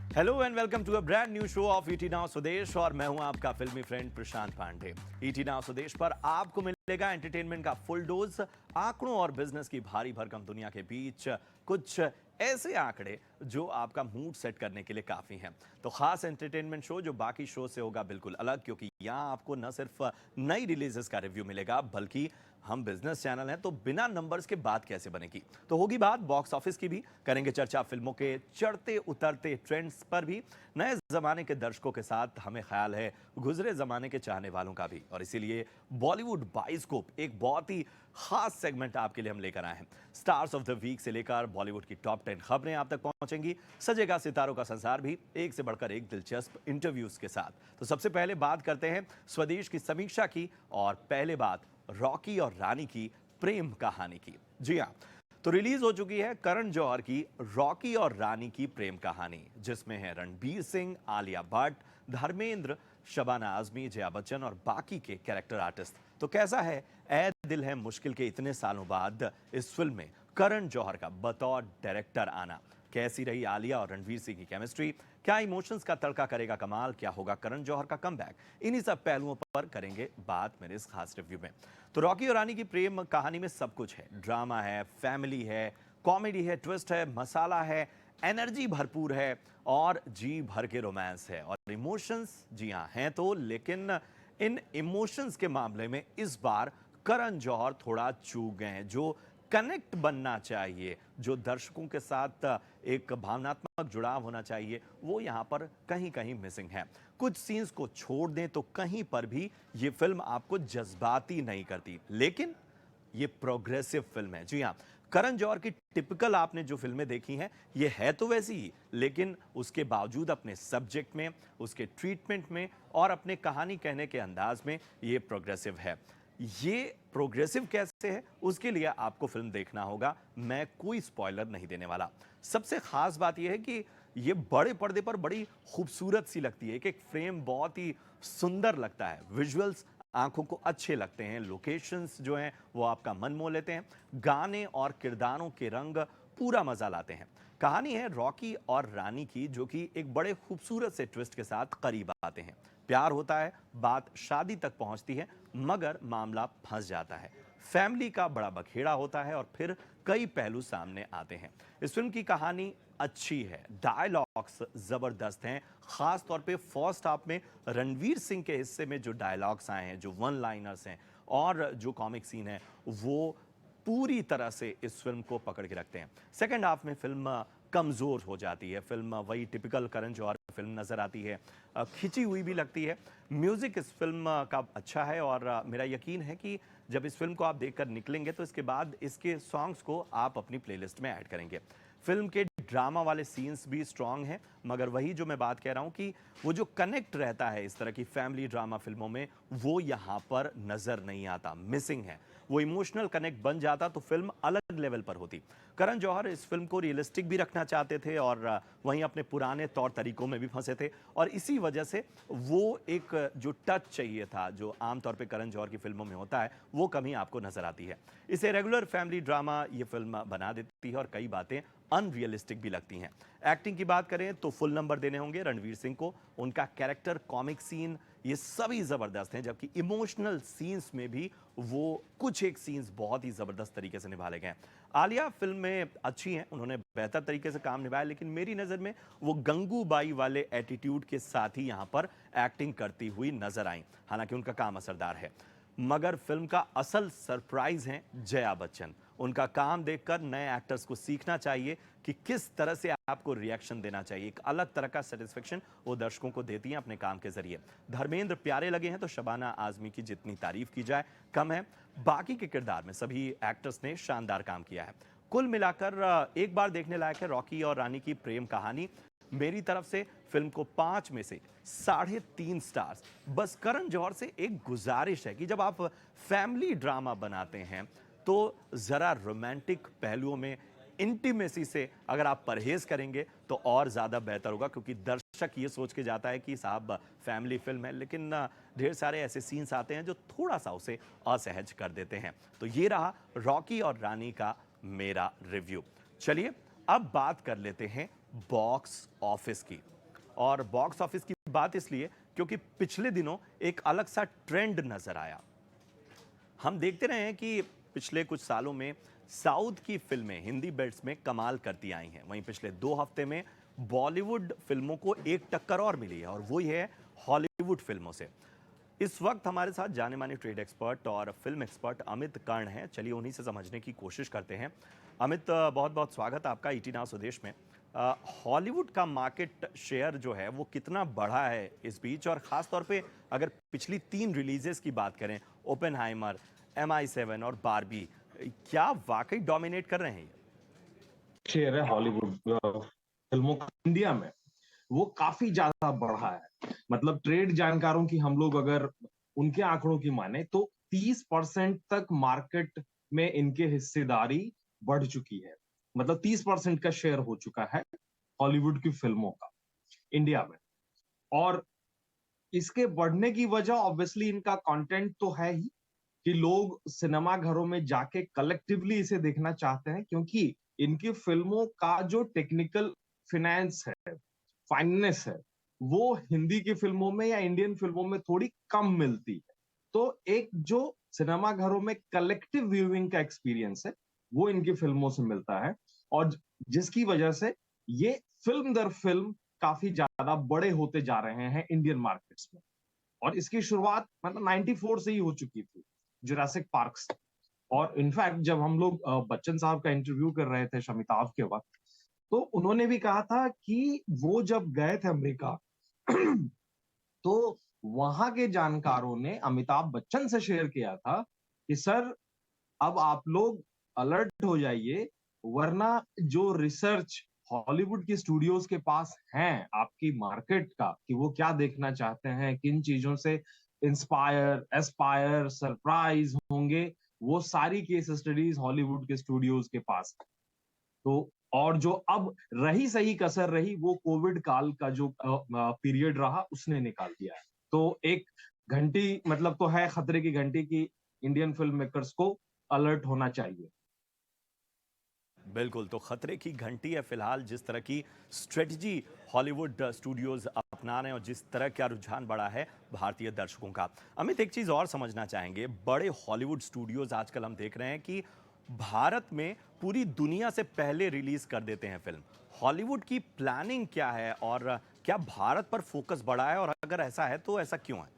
Hello and welcome to a brand new show of ET Now Swadesh और मैं हूं आपका फिल्मी friend Prashant Pandey. ET Now Swadesh पर आपको मिलेगा एंटरटेनमेंट का फुल डोज, आंकड़ों और बिजनेस की भारी भरकम दुनिया के बीच कुछ ऐसे आंकड़े जो आपका मूड सेट करने के लिए काफी हैं। तो खास एंटरटेनमेंट शो जो बाकी शो से होगा बिल्कुल अलग, क्योंकि यहाँ आपको न सिर्फ नई रिलीजेस का रिव्यू मिलेगा बल्कि हम बिजनेस चैनल हैं तो बिना नंबर्स के बात कैसे बनेगी। तो होगी बात बॉक्स ऑफिस की भी, करेंगे चर्चा फिल्मों के चढ़ते उतरते ट्रेंड्स पर भी, नए जमाने के दर्शकों के साथ हमें ख्याल है गुजरे जमाने के चाहने वालों का भी। और इसीलिए बॉलीवुड बाइस्कोप एक बहुत ही खास सेगमेंट आपके लिए हम लेकर आए हैं। स्टार्स ऑफ द वीक से लेकर बॉलीवुड की टॉप 10 खबरें आप तक पहुंचेंगी, सजेगा सितारों का संसार भी एक से बढ़कर एक दिलचस्प इंटरव्यूज के साथ। तो सबसे पहले बात करते हैं स्वदेश की समीक्षा की, और पहले बात रॉकी और रानी की प्रेम कहानी की। जी हाँ, तो रिलीज हो चुकी है करण जौहर की रॉकी और रानी की प्रेम कहानी, जिसमें है रणबीर सिंह, आलिया भट्ट, धर्मेंद्र, शबाना आजमी, जया बच्चन और बाकी के कैरेक्टर आर्टिस्ट। तो कैसा है ऐ दिल है मुश्किल के इतने सालों बाद इस फिल्म में करण जौहर का बतौर डायरेक्टर आना? कैसी रही आलिया और रणवीर सिंह की केमिस्ट्री? क्या इमोशंस का तड़का करेगा कमाल? क्या होगा करण जौहर का कमबैक? इन्हीं सब पहलुओं पर करेंगे बात मेरे इस खास रिव्यू में। तो रॉकी और रानी की प्रेम कहानी में सब कुछ है, ड्रामा है, फैमिली है, कॉमेडी है, ट्विस्ट है, मसाला है, एनर्जी भरपूर है और जी भर के रोमांस है और इमोशंस जी हाँ हैं तो, लेकिन इन इमोशंस के मामले में इस बार करण जौहर थोड़ा चूक गए हैं। जो कनेक्ट बनना चाहिए, जो दर्शकों के साथ एक भावनात्मक जुड़ाव होना चाहिए, वो यहाँ पर कहीं कहीं मिसिंग है। कुछ सीन्स को छोड़ दें तो कहीं पर भी ये फिल्म आपको जज्बाती नहीं करती, लेकिन ये प्रोग्रेसिव फिल्म है। जी हाँ, करण जौहर की टिपिकल आपने जो फिल्में देखी हैं ये है तो वैसी ही, लेकिन उसके बावजूद अपने सब्जेक्ट में, उसके ट्रीटमेंट में और अपने कहानी कहने के अंदाज में ये प्रोग्रेसिव है। ये प्रोग्रेसिव कैसे है उसके लिए आपको फिल्म देखना होगा, मैं कोई स्पॉइलर नहीं देने वाला। सबसे खास बात यह है कि ये बड़े पर्दे पर बड़ी खूबसूरत सी लगती है, एक एक फ्रेम बहुत ही सुंदर लगता है, विजुअल्स आंखों को अच्छे लगते हैं, लोकेशंस जो हैं वो आपका मन मोह लेते हैं, गाने और किरदारों के रंग पूरा मजा लाते हैं। कहानी है रॉकी और रानी की, जो कि एक बड़े खूबसूरत से ट्विस्ट के साथ करीब आते हैं। प्यार होता है, बात शादी तक पहुंचती है, मगर मामला फंस जाता है। फैमिली का बड़ा बखेड़ा होता है और फिर कई पहलू सामने आते हैं। इस फिल्म की कहानी अच्छी है, डायलॉग्स जबरदस्त हैं, खास तौर पे फर्स्ट हाफ में रणवीर सिंह के हिस्से में जो डायलॉग्स आए हैं, जो वन लाइनर्स हैं और जो कॉमिक सीन है, वो पूरी तरह से इस फिल्म को पकड़ के रखते हैं। सेकंड हाफ में फिल्म कमजोर हो जाती है, फिल्म वही टिपिकल करण जौहर फिल्म नजर आती है, खिंची हुई भी लगती है। म्यूजिक इस फिल्म का अच्छा है और मेरा यकीन है कि जब इस फिल्म को आप देखकर निकलेंगे तो इसके बाद इसके सॉन्ग्स को आप अपनी प्लेलिस्ट में ऐड करेंगे। फिल्म के ड्रामा वाले सीन्स भी स्ट्रांग हैं, मगर वही जो मैं बात कह रहा हूं कि वो जो कनेक्ट रहता है इस तरह की फैमिली ड्रामा फिल्मों में, वो यहां पर नजर नहीं आता, मिसिंग है। वो इमोशनल कनेक्ट बन जाता तो फिल्म अलग लेवल पर होती। करण जौहर इस फिल्म को रियलिस्टिक भी रखना चाहते थे और वहीं अपने पुराने तौर तरीकों में भी फंसे थे, और इसी वजह से वो एक जो टच चाहिए था, जो आमतौर पे करण जौहर की फिल्मों में होता है, वो कमी आपको नजर आती है। इसे रेगुलर फैमिली ड्रामा ये फिल्म बना देती है और कई बातें अनरियलिस्टिक भी लगती हैं। एक्टिंग की बात करें तो फुल नंबर देने होंगे रणवीर सिंह को, उनका कैरेक्टर, कॉमिक सीन, ये सभी जबरदस्त हैं, जबकि इमोशनल सीन्स में भी वो कुछ एक सीन्स बहुत ही जबरदस्त तरीके से निभाए गए हैं। आलिया फिल्म में अच्छी हैं, उन्होंने बेहतर तरीके से काम निभाया, लेकिन मेरी नज़र में वो गंगूबाई वाले एटीट्यूड के साथ ही यहाँ पर एक्टिंग करती हुई नजर आई। हालांकि उनका काम असरदार है, मगर फिल्म का असल सरप्राइज है जया बच्चन। उनका काम देखकर नए एक्टर्स को सीखना चाहिए कि किस तरह से आपको रिएक्शन देना चाहिए। एक अलग तरह का सेटिस्फेक्शन वो दर्शकों को देती हैं अपने काम के जरिए। धर्मेंद्र प्यारे लगे हैं तो शबाना आजमी की जितनी तारीफ की जाए कम है। बाकी के किरदार में सभी एक्टर्स ने शानदार काम किया है। कुल मिलाकर एक बार देखने लायक है रॉकी और रानी की प्रेम कहानी। मेरी तरफ से फिल्म को 5 में से 3.5 स्टार्स। बस करण जौहर से एक गुजारिश है कि जब आप फैमिली ड्रामा बनाते हैं तो जरा रोमांटिक पहलुओं में, इंटीमेसी से अगर आप परहेज करेंगे तो और ज्यादा बेहतर होगा, क्योंकि दर्शक ये सोच के जाता है कि साहब फैमिली फिल्म है, लेकिन ढेर सारे ऐसे सीन्स आते हैं जो थोड़ा सा उसे असहज कर देते हैं। तो ये रहा रॉकी और रानी का मेरा रिव्यू। चलिए अब बात कर लेते हैं बॉक्स ऑफिस की। और बॉक्स ऑफिस की बात इसलिए क्योंकि पिछले दिनों एक अलग सा ट्रेंड नजर आया। हम देखते रहे हैं कि पिछले कुछ सालों में साउथ की फिल्में हिंदी बेल्ट्स में कमाल करती आई हैं। वहीं पिछले 2 हफ्ते में बॉलीवुड फिल्मों को एक टक्कर और मिली है और वही है हॉलीवुड फिल्मों से। इस वक्त हमारे साथ जाने माने ट्रेड एक्सपर्ट और फिल्म एक्सपर्ट अमित कर्ण हैं। चलिए उन्हीं से समझने की कोशिश करते हैं। अमित, बहुत बहुत स्वागत आपका ईटी नाउ स्वदेश में। हॉलीवुड का मार्केट शेयर जो है वो कितना बढ़ा है इस बीच, और खास तौर पे अगर पिछली 3 रिलीजेस की बात करें, ओपेनहाइमर, MI7 और बारबी, क्या वाकई डोमिनेट कर रहे हैं ये? शेयर है हॉलीवुड फिल्मों का इंडिया में, वो काफी ज्यादा बढ़ा है। मतलब ट्रेड जानकारों की हम लोग अगर उनके आंकड़ों की माने तो 30% तक मार्केट में इनके हिस्सेदारी बढ़ चुकी है। मतलब 30% का शेयर हो चुका है हॉलीवुड की फिल्मों का इंडिया में। और इसके बढ़ने की वजह ऑब्वियसली इनका कंटेंट तो है ही, कि लोग सिनेमा घरों में जाके कलेक्टिवली इसे देखना चाहते हैं, क्योंकि इनकी फिल्मों का जो टेक्निकल फिनेंस है, फाइननेस है, वो हिंदी की फिल्मों में या इंडियन फिल्मों में थोड़ी कम मिलती है। तो एक जो सिनेमा घरों में कलेक्टिव व्यूइंग का एक्सपीरियंस है, वो इनकी फिल्मों से मिलता है। और जिसकी वजह से ये फिल्म दर फिल्म काफी ज्यादा बड़े होते जा रहे हैं इंडियन मार्केट्स में। और इसकी शुरुआत मतलब 94 से ही हो चुकी थी, जुरासिक पार्क से। और इनफैक्ट जब हम लोग बच्चन साहब का इंटरव्यू कर रहे थे शमिताभ के वक्त, तो उन्होंने भी कहा था कि वो जब गए थे अमेरिका तो वहां के जानकारों ने अमिताभ बच्चन से शेयर किया था कि सर, अब आप लोग अलर्ट हो जाइए, वरना जो रिसर्च हॉलीवुड की स्टूडियोज के पास हैं आपकी मार्केट का, कि वो क्या देखना चाहते हैं, किन चीजों से इंस्पायर, एस्पायर, सरप्राइज होंगे, वो सारी केस स्टडीज हॉलीवुड के स्टूडियोज के पास है। तो और जो अब रही सही कसर रही, वो कोविड काल का जो पीरियड रहा उसने निकाल दिया है। तो एक घंटी मतलब तो है खतरे की घंटी की इंडियन फिल्म मेकर्स को अलर्ट होना चाहिए। बिल्कुल, तो खतरे की घंटी है फिलहाल जिस तरह की स्ट्रेटजी हॉलीवुड स्टूडियोज अपना रहे हैं और जिस तरह का रुझान बढ़ा है भारतीय दर्शकों का। अमित, एक चीज और समझना चाहेंगे, बड़े हॉलीवुड स्टूडियोज आजकल हम देख रहे हैं कि भारत में पूरी दुनिया से पहले रिलीज कर देते हैं फिल्म। हॉलीवुड की प्लानिंग क्या है और क्या भारत पर फोकस बढ़ा है, और अगर ऐसा है तो ऐसा क्यों है?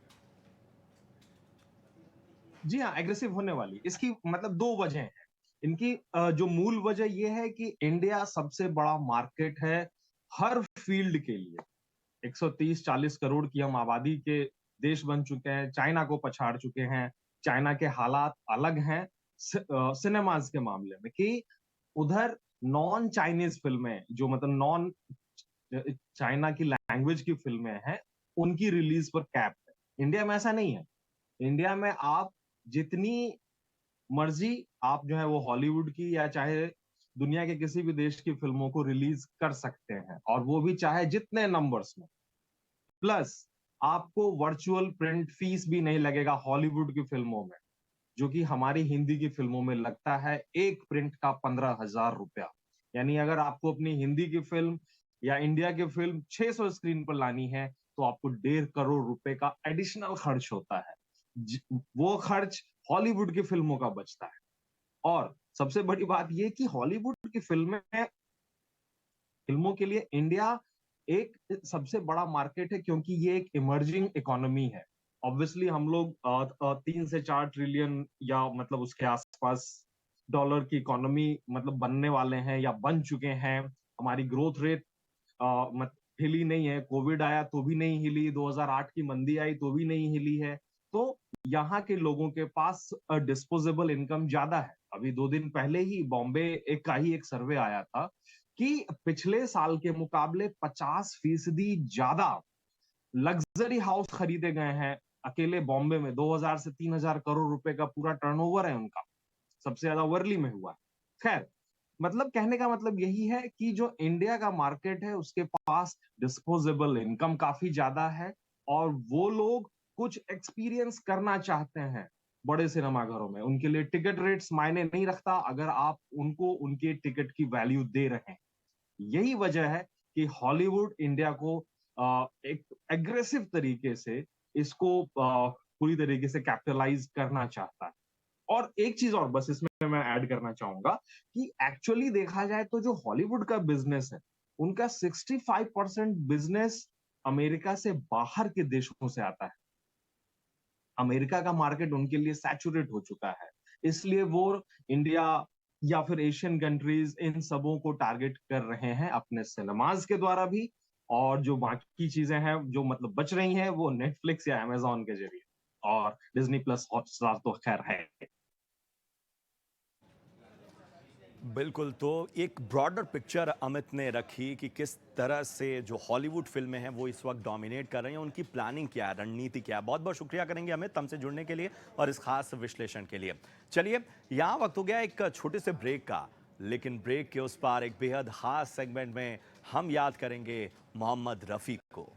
जी हाँ, एग्रेसिव होने वाली इसकी मतलब दो वजह हैं। इनकी जो मूल वजह यह है कि इंडिया सबसे बड़ा मार्केट है हर फील्ड के लिए। 130-40 करोड़ की हम आबादी के देश बन चुके हैं, चाइना को पछाड़ चुके हैं। चाइना के हालात अलग हैं सिनेमाज के मामले में, कि उधर नॉन चाइनीज फिल्में, जो मतलब नॉन चाइना की लैंग्वेज की फिल्में हैं, उनकी रिलीज पर कैप है। इंडिया में ऐसा नहीं है। इंडिया में आप जितनी मर्जी आप जो है वो हॉलीवुड की या चाहे दुनिया के किसी भी देश की फिल्मों को रिलीज कर सकते हैं, और वो भी चाहे जितने नंबर्स में। प्लस आपको वर्चुअल प्रिंट फीस भी नहीं लगेगा हॉलीवुड की फिल्मों में, जो कि हमारी हिंदी की फिल्मों में लगता है एक प्रिंट का 15,000 रुपया। यानी अगर आपको अपनी हिंदी की फिल्म या इंडिया की फिल्म 600 स्क्रीन पर लानी है, तो आपको 1.5 करोड़ रुपए का एडिशनल खर्च होता है। वो खर्च हॉलीवुड की फिल्मों का बचता है। और सबसे बड़ी बात यह कि हॉलीवुड की फिल्मों के लिए इंडिया एक सबसे बड़ा मार्केट है, क्योंकि ये एक इमर्जिंग इकोनॉमी है। ऑब्वियसली हम लोग 3 से 4 ट्रिलियन या मतलब उसके आसपास डॉलर की इकोनॉमी मतलब बनने वाले हैं या बन चुके हैं। हमारी ग्रोथ रेट मत हिली नहीं है, कोविड आया तो भी नहीं हिली, 2008 की मंदी आई तो भी नहीं हिली है। तो यहाँ के लोगों के पास डिस्पोजेबल इनकम ज्यादा है। अभी 2 दिन पहले ही बॉम्बे एक सर्वे आया था कि पिछले साल के मुकाबले 50% ज्यादा लग्जरी हाउस खरीदे गए हैं अकेले बॉम्बे में। 2,000 से 3,000 करोड़ रुपए का पूरा टर्नओवर है उनका, सबसे ज्यादा वर्ली में हुआ। खैर, मतलब कहने का मतलब यही है कि जो इंडिया का मार्केट है उसके पास डिस्पोजेबल इनकम काफी ज्यादा है, और वो लोग कुछ एक्सपीरियंस करना चाहते हैं बड़े सिनेमा घरों में। उनके लिए टिकट रेट्स मायने नहीं रखता अगर आप उनको उनके टिकट की वैल्यू दे रहे हैं। यही वजह है कि हॉलीवुड इंडिया को एक एग्रेसिव तरीके से इसको पूरी तरीके से कैपिटलाइज करना चाहता है। और एक चीज और बस इसमें मैं ऐड करना चाहूंगा कि एक्चुअली देखा जाए तो जो हॉलीवुड का बिजनेस है, उनका 65% बिजनेस अमेरिका से बाहर के देशों से आता है। अमेरिका का मार्केट उनके लिए सैचुरेट हो चुका है, इसलिए वो इंडिया या फिर एशियन कंट्रीज इन सबों को टारगेट कर रहे हैं अपने सिनेमाज के द्वारा भी। और जो बाकी चीजें हैं जो मतलब बच रही हैं वो नेटफ्लिक्स या अमेजोन के जरिए, और डिज्नी प्लस हॉटस्टार तो खैर है। बिल्कुल, तो एक ब्रॉडर पिक्चर अमित ने रखी कि किस तरह से जो हॉलीवुड फ़िल्में हैं वो इस वक्त डोमिनेट कर रही हैं, उनकी प्लानिंग क्या है, रणनीति क्या है। बहुत-बहुत शुक्रिया करेंगे अमित हमसे जुड़ने के लिए और इस खास विश्लेषण के लिए। चलिए, यहाँ वक्त हो गया एक छोटे से ब्रेक का, लेकिन ब्रेक के उस पार एक बेहद खास सेगमेंट में हम याद करेंगे मोहम्मद रफ़ी को।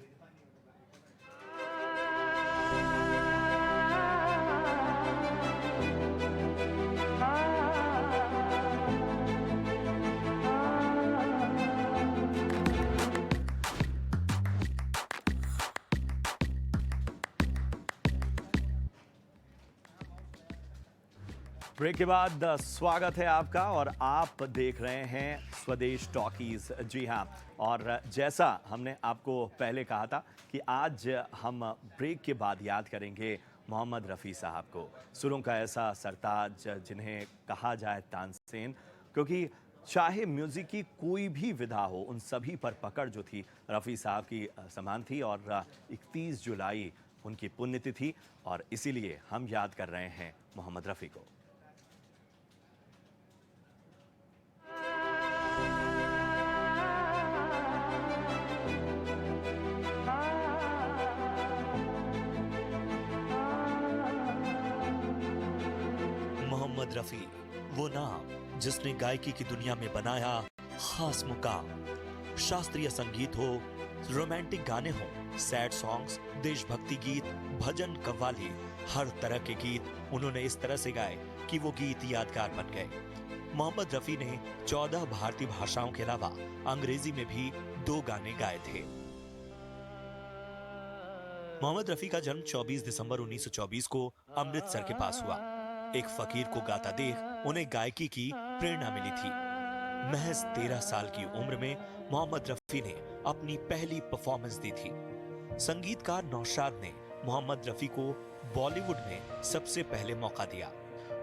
ब्रेक के बाद स्वागत है आपका और आप देख रहे हैं स्वदेश टॉकीज। जी हाँ, और जैसा हमने आपको पहले कहा था कि आज हम ब्रेक के बाद याद करेंगे मोहम्मद रफ़ी साहब को, सुरों का ऐसा सरताज जिन्हें कहा जाए तानसेन, क्योंकि चाहे म्यूज़िक की कोई भी विधा हो, उन सभी पर पकड़ जो थी रफ़ी साहब की समान थी। और 31 जुलाई उनकी पुण्यतिथि और इसीलिए हम याद कर रहे हैं मोहम्मद रफ़ी को। मोहम्मद रफी, वो नाम जिसने गायकी की दुनिया में बनाया खास मुकाम। शास्त्रीय संगीत हो, रोमांटिक गाने हो, सैड सॉन्ग्स, देशभक्ति गीत, भजन कव्वाली, हर तरह के गीत उन्होंने इस तरह से गाए कि वो गीत यादगार बन गए। मोहम्मद रफी ने 14 भारतीय भाषाओं के अलावा अंग्रेजी में भी 2 गाने गाए थे। मोहम्मद रफी का जन्म 24 दिसंबर 1924 को अमृतसर के पास हुआ। एक फकीर को गाता देख उन्हें गायकी की प्रेरणा मिली थी। महज 13 साल की उम्र में मोहम्मद रफी ने अपनी पहली परफॉर्मेंस दी थी। संगीतकार नौशाद ने मोहम्मद रफी को बॉलीवुड में सबसे पहले मौका दिया।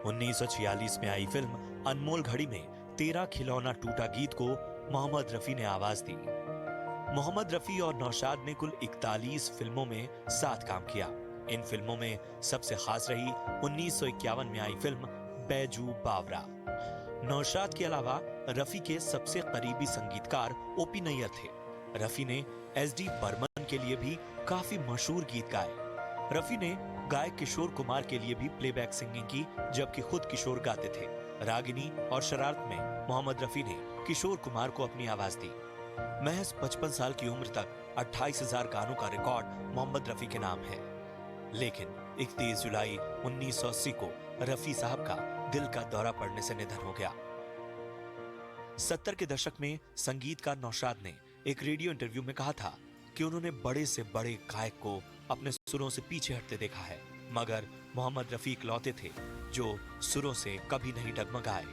1946 में आई फिल्म अनमोल घड़ी में तेरा खिलौना टूटा गीत को मोहम्मद रफी ने आवाज दी। मोहम्मद रफी और नौशाद ने कुल 41 फिल्मों में साथ काम किया। इन फिल्मों में सबसे खास रही 1951 में आई फिल्म बैजू बावरा। नौशाद के अलावा रफी के सबसे करीबी संगीतकार ओपी नैयर थे। रफी ने एसडी बर्मन के लिए भी काफी मशहूर गीत गाए। रफी ने गायक किशोर कुमार के लिए भी प्लेबैक सिंगिंग की, जबकि खुद किशोर गाते थे। रागिनी और शरारत में मोहम्मद रफी ने किशोर कुमार को अपनी आवाज दी। महज 55 साल की उम्र तक 28,000 गानों का रिकॉर्ड मोहम्मद रफी के नाम है। लेकिन 31 जुलाई 1980 को रफी साहब का दिल का दौरा पड़ने से निधन हो गया। 70 के दशक में संगीतकार नौशाद ने एक रेडियो इंटरव्यू में कहा था कि उन्होंने बड़े से बड़े गायक को अपने सुरों से पीछे हटते देखा है, मगर मोहम्मद रफी इकलौते थे जो सुरों से कभी नहीं डगमगाए।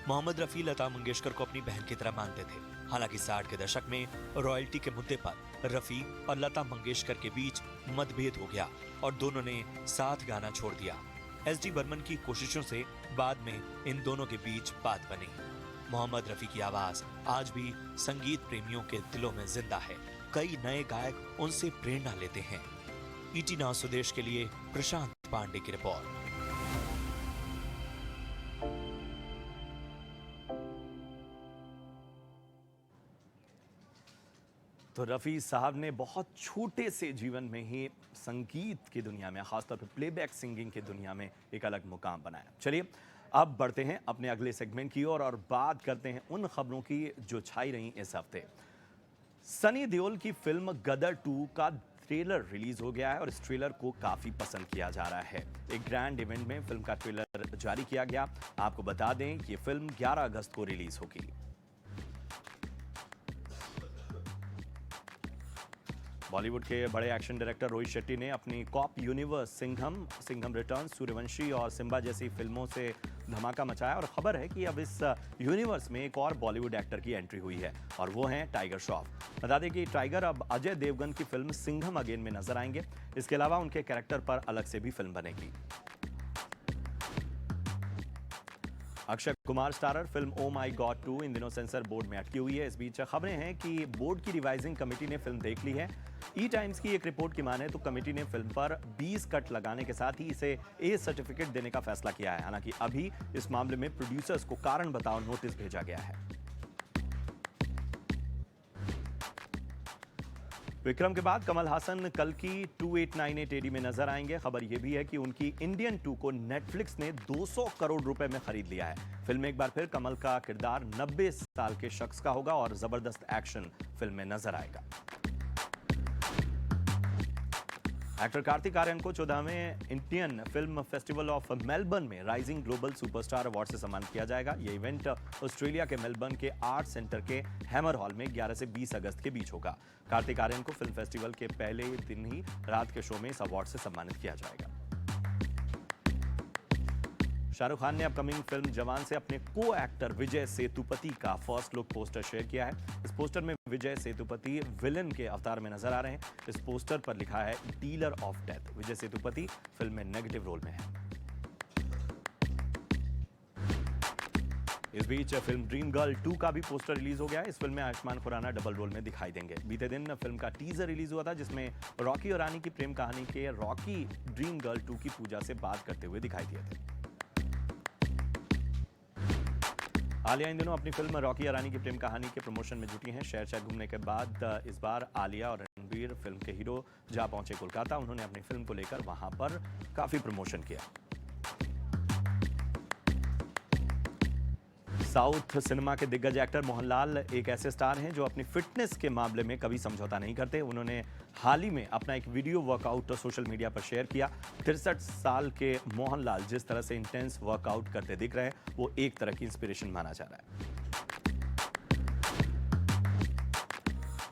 मोहम्मद रफी लता मंगेशकर को अपनी बहन की तरह मानते थे। हालांकि 60 के दशक में रॉयल्टी के मुद्दे पर रफी और लता मंगेशकर के बीच मतभेद हो गया और दोनों ने साथ गाना छोड़ दिया। एसडी बर्मन की कोशिशों से बाद में इन दोनों के बीच बात बनी। मोहम्मद रफी की आवाज आज भी संगीत प्रेमियों के दिलों में जिंदा है। कई नए गायक उनसे प्रेरणा लेते हैं। ईटी नाउ स्वदेश के लिए प्रशांत पांडे की रिपोर्ट। तो रफ़ी साहब ने बहुत छोटे से जीवन में ही संगीत की दुनिया में, खासतौर पर प्लेबैक सिंगिंग की दुनिया में एक अलग मुकाम बनाया। चलिए अब बढ़ते हैं अपने अगले सेगमेंट की ओर और बात करते हैं उन खबरों की जो छाई रही इस हफ्ते। सनी देओल की फिल्म गदर 2 का ट्रेलर रिलीज हो गया है और इस ट्रेलर को काफी पसंद किया जा रहा है। एक ग्रैंड इवेंट में फिल्म का ट्रेलर जारी किया गया। आपको बता दें कि ये फिल्म 11 अगस्त को रिलीज होगी। बॉलीवुड के बड़े एक्शन डायरेक्टर रोहित शेट्टी ने अपनी cop universe Singham returns, Suryavanshi और सिम्बा जैसी फिल्मों से धमाका मचाया और खबर है कि अब इस यूनिवर्स में एक और बॉलीवुड एक्टर की एंट्री हुई है और वो हैं टाइगर श्रॉफ। बता दें कि टाइगर अब अजय देवगन की फिल्म सिंघम अगेन में नजर आएंगे। इसके अलावा उनके कैरेक्टर पर अलग से भी फिल्म बनेगी। अक्षय कुमार स्टारर फिल्म ओ माई गॉड 2 इन दिनों सेंसर बोर्ड में अटकी हुई है। इस बीच खबरें हैं कि बोर्ड की रिवाइजिंग कमेटी ने फिल्म देख ली है। ई टाइम्स की एक रिपोर्ट की माने तो कमेटी ने फिल्म पर 20 कट लगाने के साथ ही इसे ए सर्टिफिकेट देने का फैसला किया है। हालांकि अभी इस मामले में प्रोड्यूसर्स को कारण बताओ नोटिस भेजा गया है। विक्रम के बाद कमल हासन कल की 2898 एडी में नजर आएंगे। खबर यह भी है कि उनकी इंडियन 2 को नेटफ्लिक्स ने 200 करोड़ रुपए में खरीद लिया है। फिल्म में एक बार फिर कमल का किरदार 90 साल के शख्स का होगा और जबरदस्त एक्शन फिल्म में नजर आएगा। एक्टर कार्तिक आर्यन को 14वें Indian film festival of Melbourne में राइजिंग ग्लोबल सुपरस्टार अवार्ड से सम्मानित किया जाएगा। यह इवेंट ऑस्ट्रेलिया के मेलबर्न के आर्ट सेंटर के हैमर हॉल में 11 से 20 अगस्त के बीच होगा। कार्तिक आर्यन को फिल्म फेस्टिवल के पहले दिन ही रात के शो में इस अवार्ड से सम्मानित किया जाएगा। शाहरुख खान ने अपकमिंग फिल्म जवान से अपने को एक्टर विजय सेतुपति का फर्स्ट लुक पोस्टर शेयर किया है। इस पोस्टर में विजय सेतुपति विलन के अवतार में नजर आ रहे हैं। इस पोस्टर पर लिखा है dealer of death. Vijay Sethupathi film में नेगेटिव रोल में है। इस बीच फिल्म ड्रीम गर्ल 2 का भी पोस्टर रिलीज हो गया है। इस फिल्म में आयुष्मान खुराना डबल रोल में दिखाई देंगे। बीते दिन फिल्म का टीजर रिलीज हुआ था जिसमें रॉकी और रानी की प्रेम कहानी के रॉकी ड्रीम गर्ल 2 की पूजा से बात करते हुए दिखाई दिए थे। आलिया इन दिनों अपनी फिल्म रॉकी और रानी की प्रेम कहानी के प्रमोशन में जुटी हैं। शहर घूमने के बाद इस बार आलिया और रणबीर फिल्म के हीरो जा पहुंचे कोलकाता। उन्होंने अपनी फिल्म को लेकर वहां पर काफी प्रमोशन किया। साउथ सिनेमा के दिग्गज एक्टर मोहनलाल एक ऐसे स्टार हैं जो अपनी फिटनेस के मामले में कभी समझौता नहीं करते। उन्होंने हाल ही में अपना एक वीडियो वर्कआउट सोशल मीडिया पर शेयर किया। 63 साल के मोहनलाल जिस तरह से इंटेंस वर्कआउट करते दिख रहे हैं वो एक तरह की इंस्पिरेशन माना जा रहा है।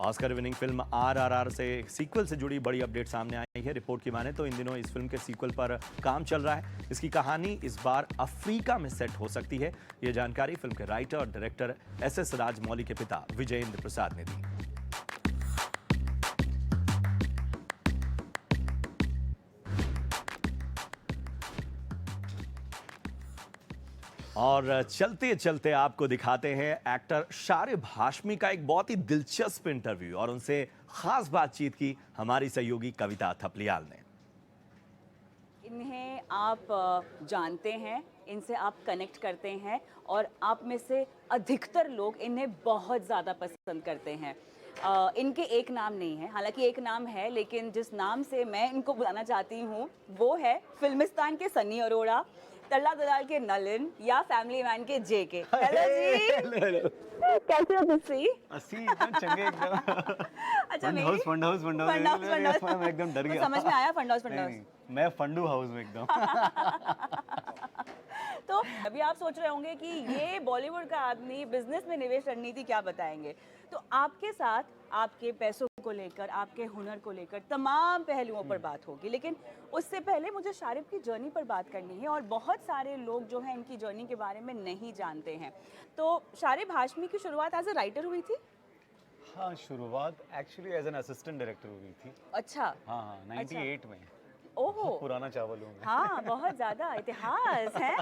ऑस्कर विनिंग फिल्म RRR से सीक्वल से जुड़ी बड़ी अपडेट सामने आई है। रिपोर्ट की माने तो इन दिनों इस फिल्म के सीक्वल पर काम चल रहा है। इसकी कहानी इस बार अफ्रीका में सेट हो सकती है। यह जानकारी फिल्म के राइटर और डायरेक्टर SS राजमौली के पिता विजयेंद्र प्रसाद ने दी। और चलते चलते आपको दिखाते हैं एक्टर शारिब हाशमी का एक बहुत ही दिलचस्प इंटरव्यू और उनसे खास बातचीत की हमारी सहयोगी कविता थपलियाल ने। इन्हें आप जानते हैं, इनसे आप कनेक्ट करते हैं और आप में से अधिकतर लोग इन्हें बहुत ज़्यादा पसंद करते हैं। इनके एक नाम नहीं है, हालांकि एक नाम है, लेकिन जिस नाम से मैं इनको बुलाना चाहती हूँ वो है फिल्मिस्तान के सनी अरोड़ा, तल्ला दलाल के नलिन या फैमिली मैन के JK। हेलो जी। हेलो कैसे हो तुसी? अस्सी एकदम चंगे एकदम। अच्छा फंड हाउस मैं एकदम डर गया। समझ में आया फंड हाउस? नहीं, मैं फंडू हाउस में एकदम। तो अभी आप सोच रहे होंगे कि ये बॉलीवुड का आदमी बिजनेस में निवेश रणनीति क्या बताएंगे। तो आपके साथ आपके पैसों को लेकर, आपके हुनर को लेकर तमाम पहलुओं पर बात होगी, लेकिन उससे पहले मुझे शारिब की जर्नी पर बात करनी है और बहुत सारे लोग जो हैं इनकी जर्नी के बारे में नहीं जानते हैं। तो शारिब हाशमी की शुरुआत एज ए राइटर हुई थी? हाँ, शुरुआत actually as an assistant director हुई थी। अच्छा। हाँ, 98 में। ओहो, पुराना चावल हूँ मैं। हाँ, बहुत ज्यादा इतिहास है।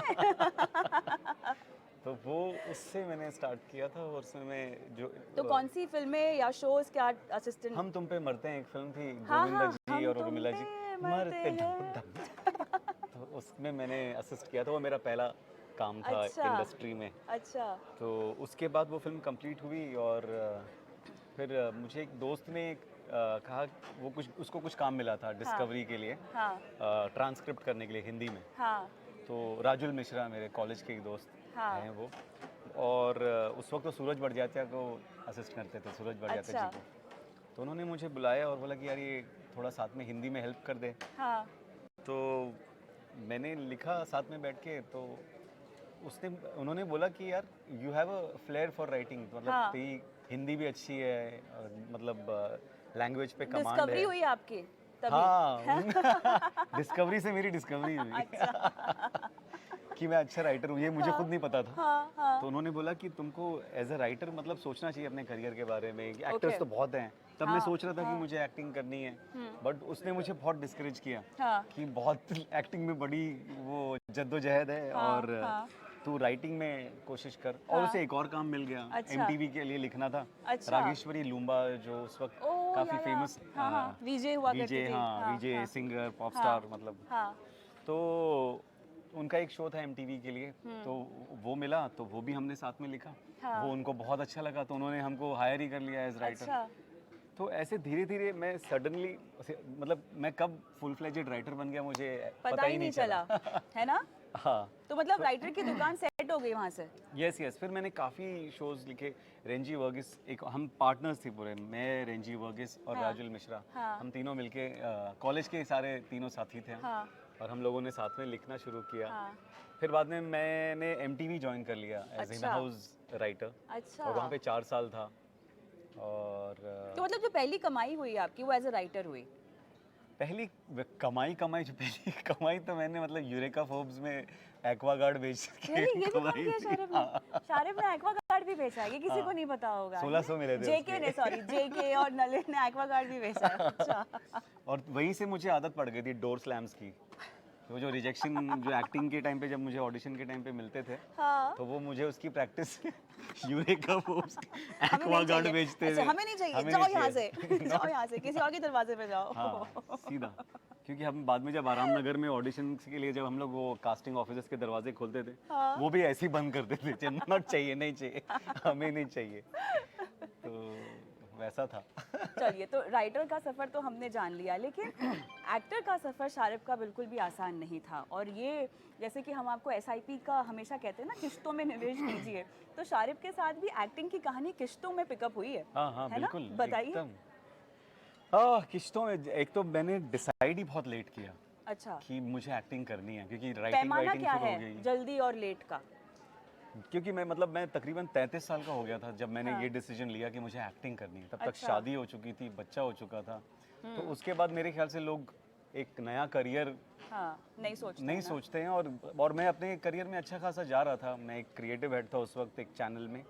तो वो उससे मैंने स्टार्ट किया था और उसमें मैं जो तो कौन सी फिल्में या शोज क्या असिस्टेंट? हम तुम पे मरते हैं एक फिल्म थी, हाँ, गोविंदा हाँ, जी हम और तुम उर्मिला जी पे मरते मरते धम। तो उसमें मैंने असिस्ट किया था, वो मेरा पहला काम था अच्छा। इंडस्ट्री में। अच्छा। तो उसके बाद वो फिल्म कंप्लीट हुई और फिर मुझे एक दोस्त ने कहा वो उसको कुछ काम मिला था डिस्कवरी के लिए, हाँ। ट्रांसक्रिप्ट करने के लिए हिंदी में। हाँ। तो राजुल मिश्रा मेरे कॉलेज के एक दोस्त हाँ। हैं वो, और उस वक्त तो सूरज बड़जात्या को असिस्ट करते थे, सूरज बड़जात्या अच्छा। जी को। तो उन्होंने मुझे बुलाया और बोला कि यार ये थोड़ा साथ में हिंदी में हेल्प कर दे। हाँ। तो मैंने लिखा साथ में बैठ के, तो उन्होंने बोला कि यार you have a flare for writing, मतलब हाँ। तेरी हिंदी भी अच्छी है और मतलब लैंग्वेज पे कमांड डिस्कवरी है। हुई आपकी तभी? हाँ डिस्कवरी से मेरी डिस्कवरी हुई कि मैं अच्छा राइटर हूँ, ये मुझे खुद नहीं पता था। हाँ हाँ तो उन्होंने बोला कि तुमको एज अ राइटर मतलब सोचना चाहिए अपने करियर के बारे में, एक्टर्स Okay. तो बहुत हैं। तब मैं हाँ, सोच रहा था कि मुझे एक्टिंग करनी है, बट उसने मुझे बहुत डिस्करेज किया हाँ कि बहुत एक्टिंग में बड़ी वो जद्दोजहद है हाँ, और हाँ। तू राइटिंग में कोशिश कर। और हाँ। उसे एक और काम मिल गया, अच्छा। एमटीवी के लिए लिखना था। अच्छा। रागेश्वरी लूम्बा जो उस वक्त ओह, काफी या, फेमस हाँ हाँ वीजे हुआ करती वीजे, थी। हाँ वीजे हाँ, सिंगर पॉप हाँ, स्टार मतलब। हाँ तो उनका एक शो था एमटीवी के लिए, तो वो मिला तो वो भी हमने साथ में लिखा। हाँ। वो उनको बहुत अच्छा लगा तो उन्होंने हमको हायर ही कर लिया एज राइटर। अच्छा तो ऐसे धीरे धीरे मैं सडनली मतलब मैं कब फुल फ्लेजेड राइटर बन गया मुझे पता ही नहीं चला है ना? हाँ तो मतलब राइटर की दुकान सेट हो गई वहाँ से? Yes yes. फिर मैंने काफ़ी शोज लिखे। रेंजी वर्गीस, एक हम पार्टनर्स थे पूरे, मैं रेंजी वर्गीस और हाँ। राजुल मिश्रा। हाँ। हम तीनों मिलके कॉलेज के सारे तीनों साथी थे हम। हाँ और हम लोगों ने साथ में लिखना शुरू किया। हाँ फिर बाद में मैंने एमटीवी ज्वाइन कर लिया एज इन अच्छा। House writer. अच्छा। और वहाँ पे 4 साल था। और तो मतलब जो पहली कमाई हुई आपकी वो एज अ राइटर हुई? पहली कमाई जो पहली कमाई तो मैंने मतलब यूरेका फोर्ब्स में एक्वागार्ड बेच के Really? ये भी काम कमाई किया थी। शारिब ने? शारिब ने एक्वागार्ड भी बेचा है, ये किसी को नहीं पता होगा। 1600 मिले थे जेके उसके। ने, सॉरी जेके और नलिन ने एक्वागार्ड भी बेचा है। अच्छा और वहीं से मुझे आदत पड़ गई थी डोर स्लैम्स की। वो जो रिजेक्शन जो एक्टिंग के टाइम पे जब मुझे ऑडिशन के टाइम पे मिलते थे, हाँ तो वो मुझे उसकी प्रैक्टिस यूरेका फोर्ब्स हमें नहीं एक्वागार्ड चाहिए। बेचते अच्छा, थे। हमें नहीं चाहिए, हमें जाओ नहीं यहाँ से चाहिए। जाओ यहाँ से, किसी और के दरवाजे पे जाओ। हाँ सीधा। क्योंकि हम बाद में जब आराम नगर में ऑडिशन के लिए जब हम लोग वो कास्टिंग ऑफिसर्स के दरवाजे खोलते थे, हाँ। वो भी ऐसे ही बंद करते थे, नॉट चाहिए, नहीं चाहिए, हमें नहीं चाहिए। तो वैसा था। चलिए, तो राइटर का सफ़र तो हमने जान लिया, लेकिन एक्टर का सफ़र शारिब का बिल्कुल भी आसान नहीं था। और ये जैसे कि हम आपको एसआईपी का हमेशा कहते हैं ना, किश्तों में निवेश कीजिए, तो शारिब के साथ भी एक्टिंग की कहानी किश्तों में पिकअप हुई है। हाँ हाँ है ना? बिल्कुल बताइए। एकदम। किश्तों में एक तो मैंने डिसाइड ही बहुत लेट किया अच्छा, कि मुझे एक्टिंग करनी है, क्योंकि राइटिंग पैमाना वाइटिंग क्या शुरू हो है गई। जल्दी और लेट का? क्योंकि मैं तकरीबन 33 साल का हो गया था जब मैंने हाँ। ये डिसीजन लिया कि मुझे एक्टिंग करनी है। तब तक अच्छा। शादी हो चुकी थी, बच्चा हो चुका था। तो उसके बाद मेरे ख्याल से लोग एक नया करियर हाँ, नहीं सोचते नहीं हैं ना? सोचते हैं। और मैं अपने करियर में अच्छा खासा जा रहा था। मैं एक क्रिएटिव हेड था उस वक्त एक चैनल में,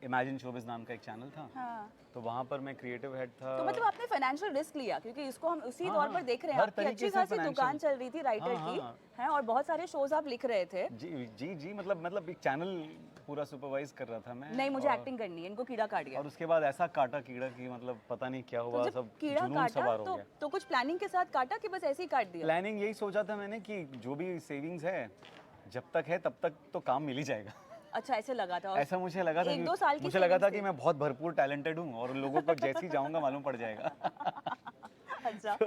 इमेजिन शोबिज नाम का एक चैनल था। हाँ। तो वहाँ पर मैं क्रिएटिव हेड था। तो मतलब आपने फाइनेंशियल रिस्क लिया, क्योंकि इसको हम उसी हाँ, दौर पर देख रहे हैं। हर आपकी तरीके अच्छी से खासी financial- दुकान चल रही थी राइटर हाँ, की, हाँ। हैं, और बहुत सारे शोज आप लिख रहे थे। जी जी जी, मतलब एक चैनल पूरा सुपरवाइज कर रहा था मैं। नहीं, मुझे और- एक्टिंग करनी है, इनको कीड़ा काट गया। और उसके बाद ऐसा काटा कीड़ा कि मतलब पता नहीं क्या तो हुआ, जब सब कीड़ा जुनून काटा सवार हो तो गया। कुछ प्लानिंग के साथ काटा कि बस ऐसे ही काट दिया? प्लानिंग यही सोचा था मैंने कि जो भी सेविंग्स है जब तक है तब तक तो काम मिल ही जाएगा। अच्छा, ऐसे लगा था? ऐसा मुझे लगा था एक दो साल की मुझे लगा था savings कि थी। मैं बहुत भरपूर टैलेंटेड हूँ और लोगों को जैसे ही जाऊंगा मालूम पड़ जाएगा। अच्छा,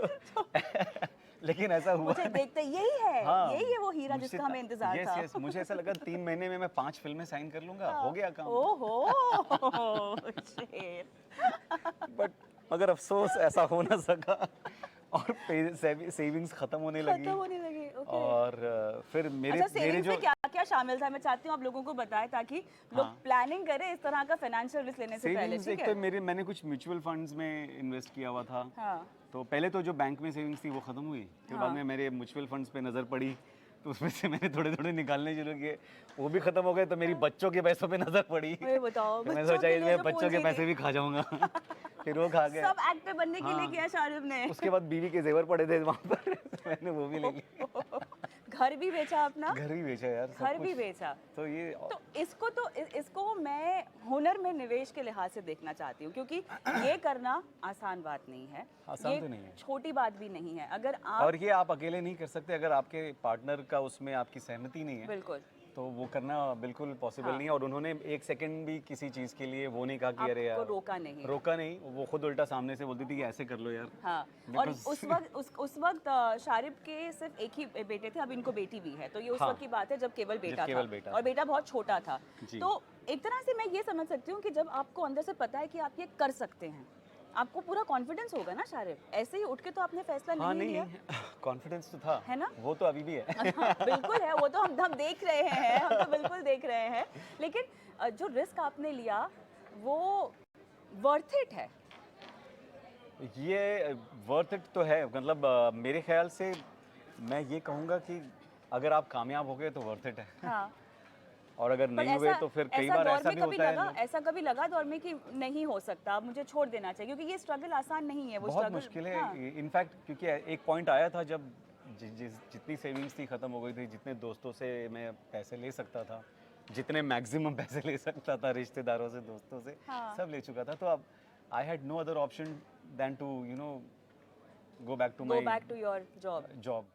लेकिन ऐसा हुआ मुझे देखते यही है, हाँ, यही है वो हीरा मुझसे जिसका हमें इंतजार यस था। यस, मुझे ऐसा लगा 3 महीने में मैं 5 फिल्में साइन कर लूंगा, हो गया काम। ओहो शेर। बट मगर अफसोस ऐसा हो ना सका और सेविंग्स खत्म होने लगी। खत्म होने लगी, ओके। और फिर मेरे अच्छा, मेरे सेविंग्स जो में क्या क्या शामिल था? मैं चाहती हूँ आप लोगों को बताएं, ताकि लोग हाँ। प्लानिंग करें इस तरह का फाइनेंशियल रिस्क लेने से पहले। सेविंग्स, ठीक एक है? तो मैंने कुछ म्यूचुअल फंड्स में इन्वेस्ट किया हुआ था। हाँ। तो पहले तो जो बैंक में सेविंग्स थी वो खत्म हुई, फिर बाद हाँ। में मेरे म्यूचुअल फंड्स पे नज़र पड़ी, तो उसमें से मैंने थोड़े थोड़े निकालने शुरू किए, वो भी खत्म हो गए। तो मेरी बच्चों के पैसों पे नज़र पड़ी, वही बताओ, तो मैं बच्चों सोचा के लिए मैं जो बच्चों के पूंजी पैसे थी। भी खा जाऊंगा। फिर वो खा गए। सब एक्ट पे बनने के लिए हाँ। किया शाहरुख ने। उसके बाद बीवी के जेवर पड़े थे वहाँ पर, तो मैंने वो भी ले लिए। घर भी बेचा अपना? घर भी बेचा यार, सब घर भी कुछ। बेचा। तो ये तो इसको मैं हुनर में निवेश के लिहाज से देखना चाहती हूँ, क्योंकि ये करना आसान बात नहीं है। आसान ये तो नहीं है। छोटी बात भी नहीं है। अगर आप और ये आप अकेले नहीं कर सकते, अगर आपके पार्टनर का उसमें आपकी सहमति नहीं है बिल्कुल तो वो करना बिल्कुल पॉसिबल हाँ। नहीं है। और उन्होंने एक सेकंड भी किसी चीज़ के लिए वो नहीं कहा कि अरे आपको यार, रोका नहीं। वो खुद उल्टा सामने से बोलती थी कि ऐसे कर लो यार। हाँ। और Because- उस वक्त शारिब के सिर्फ एक ही बेटे थे, अब इनको बेटी भी है। तो ये उस हाँ। वक्त की बात है जब केवल बेटा केवल था, बेटा और बेटा बहुत छोटा था। जी। तो एक तरह से मैं ये समझ सकती हूँ कि जब आपको अंदर से पता है कि आप ये कर सकते हैं, आपको पूरा कॉन्फिडेंस होगा ना शारिब। ऐसे ही उठ के तो आपने फैसला हाँ नहीं लिया। कॉन्फिडेंस तो था, है ना? वो तो अभी भी है। हाँ, बिल्कुल है, वो तो हम देख रहे हैं, हम तो बिल्कुल देख रहे हैं। लेकिन जो रिस्क आपने लिया वो वर्थ इट है। ये वर्थ इट तो है, मतलब मेरे ख्याल से मैं ये कहूँगा कि अगर आप कामयाब हो गए तो वर्थ इट है। हाँ। और अगर पर नहीं हुए तो फिर कई बार दौर ऐसा में भी कभी होता है। लगा, ऐसा कभी लगा दौर में कि नहीं हो सकता, अब मुझे छोड़ देना चाहिए, क्योंकि ये स्ट्रगल आसान नहीं है, वो बहुत स्ट्रगल। मुश्किल है। हाँ। इनफैक्ट क्योंकि एक पॉइंट आया था जब जितनी सेविंग्स थी ख़त्म हो गई थी, जितने दोस्तों से मैं पैसे ले सकता था, जितने मैक्सिमम पैसे ले सकता था रिश्तेदारों से, दोस्तों से, हाँ। सब ले चुका था। तो अब I had no other option then to go back to go my back to your job. Job.